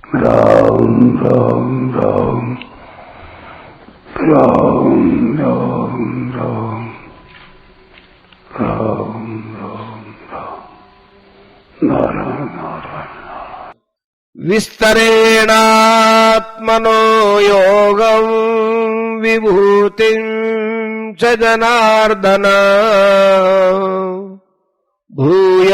राम राम राम राम राम राम राम राम राम नारायण नारायण। विस्तरेणात्मनो योगं विभूतिं च जनार्दन भूय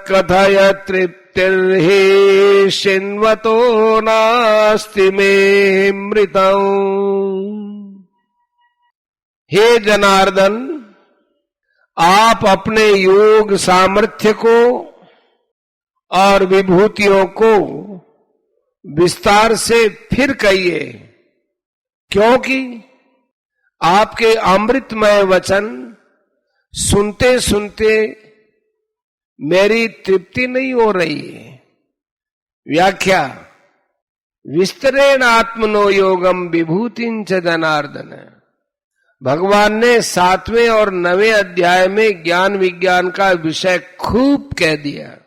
कथय तृप्तिर्हि शिन्वतो नास्ति मे मृतम्। हे जनार्दन, आप अपने योग सामर्थ्य को और विभूतियों को विस्तार से फिर कहिए, क्योंकि आपके अमृतमय वचन सुनते सुनते मेरी तृप्ति नहीं हो रही है। व्याख्या: विस्तरेण आत्मनो योगम विभूतिं च जनार्दन। भगवान ने 7वें और 9वें अध्याय में ज्ञान विज्ञान का विषय खूब कह दिया।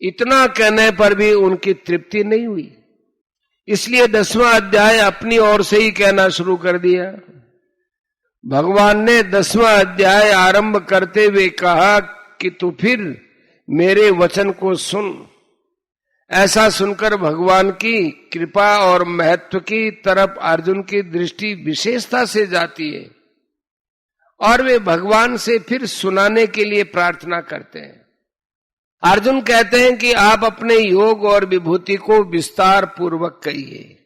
इतना कहने पर भी उनकी तृप्ति नहीं हुई, इसलिए 10वां अध्याय अपनी ओर से ही कहना शुरू कर दिया। भगवान ने 10वां अध्याय आरंभ करते हुए कहा कि तू फिर मेरे वचन को सुन। ऐसा सुनकर भगवान की कृपा और महत्व की तरफ अर्जुन की दृष्टि विशेषता से जाती है और वे भगवान से फिर सुनाने के लिए प्रार्थना करते हैं। अर्जुन कहते हैं कि आप अपने योग और विभूति को विस्तार पूर्वक कहिए,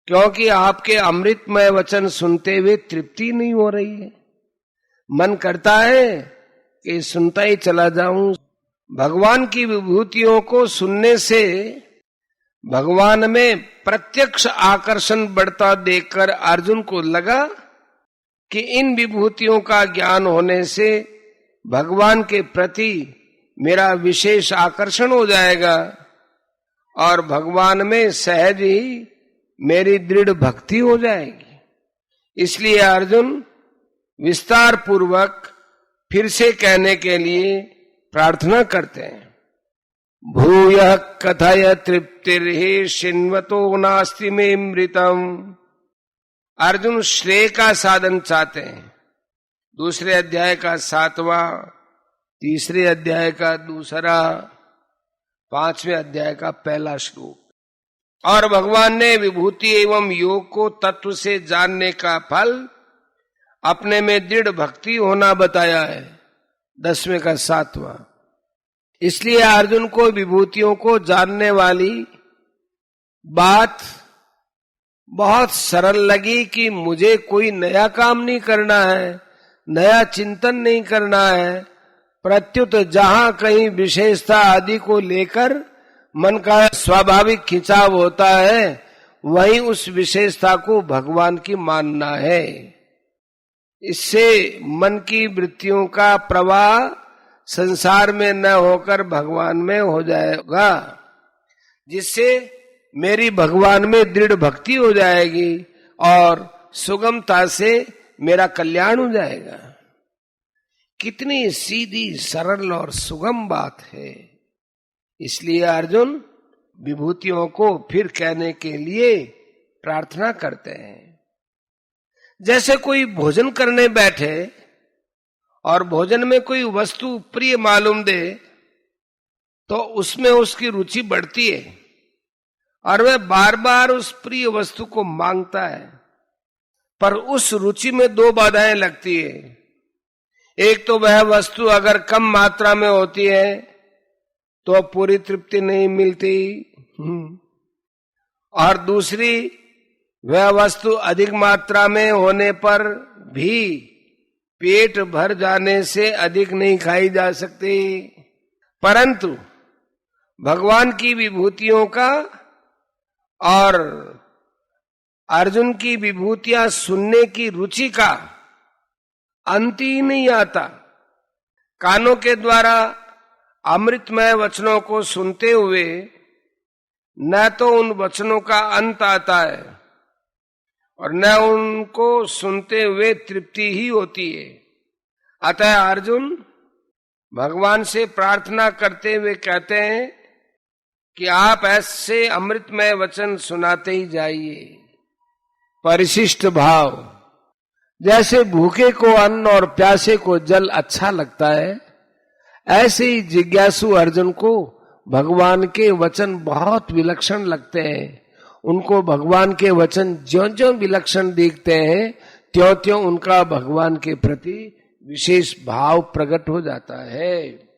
क्योंकि आपके अमृतमय वचन सुनते हुए तृप्ति नहीं हो रही है। मन करता है कि सुनता ही चला जाऊं। भगवान की विभूतियों को सुनने से भगवान में प्रत्यक्ष आकर्षण बढ़ता देखकर अर्जुन को लगा कि इन विभूतियों का ज्ञान होने से भगवान के प्रति मेरा विशेष आकर्षण हो जाएगा और भगवान में सहज ही मेरी दृढ़ भक्ति हो जाएगी। इसलिए अर्जुन विस्तार पूर्वक फिर से कहने के लिए प्रार्थना करते हैं। भूयः कथय तृप्तिर्हि शिन्वतो नास्ति मे मृतम्। अर्जुन श्रेय का साधन चाहते हैं। 2 अध्याय का 7वां, 3 अध्याय का 2, 5वें अध्याय का 1 श्लोक। और भगवान ने विभूति एवं योग को तत्व से जानने का फल अपने में दृढ़ भक्ति होना बताया है, 10वें का 7वां। इसलिए अर्जुन को विभूतियों को जानने वाली बात बहुत सरल लगी कि मुझे कोई नया काम नहीं करना है, नया चिंतन नहीं करना है, प्रत्युत जहां कहीं विशेषता आदि को लेकर मन का स्वाभाविक खिंचाव होता है, वहीं उस विशेषता को भगवान की मानना है। इससे मन की वृत्तियों का प्रवाह संसार में न होकर भगवान में हो जाएगा, जिससे मेरी भगवान में दृढ़ भक्ति हो जाएगी और सुगमता से मेरा कल्याण हो जाएगा। कितनी सीधी, सरल और सुगम बात है। इसलिए अर्जुन विभूतियों को फिर कहने के लिए प्रार्थना करते हैं। जैसे कोई भोजन करने बैठे और भोजन में कोई वस्तु प्रिय मालूम दे तो उसमें उसकी रुचि बढ़ती है और वह बार बार उस प्रिय वस्तु को मांगता है, पर उस रुचि में 2 बाधाएं लगती है। एक तो वह वस्तु अगर कम मात्रा में होती है तो पूरी तृप्ति नहीं मिलती, और दूसरी, वह वस्तु अधिक मात्रा में होने पर भी पेट भर जाने से अधिक नहीं खाई जा सकती। परंतु भगवान की विभूतियों का और अर्जुन की विभूतियां सुनने की रुचि का अंत ही नहीं आता। कानों के द्वारा अमृतमय वचनों को सुनते हुए न तो उन वचनों का अंत आता है और न उनको सुनते हुए तृप्ति ही होती है। अतः अर्जुन भगवान से प्रार्थना करते हुए कहते हैं कि आप ऐसे अमृतमय वचन सुनाते ही जाइए। परिशिष्ट भाव, जैसे भूखे को अन्न और प्यासे को जल अच्छा लगता है, ऐसे ही जिज्ञासु अर्जुन को भगवान के वचन बहुत विलक्षण लगते हैं। उनको भगवान के वचन ज्यों-ज्यों विलक्षण दिखते हैं, त्यों-त्यों उनका भगवान के प्रति विशेष भाव प्रकट हो जाता है।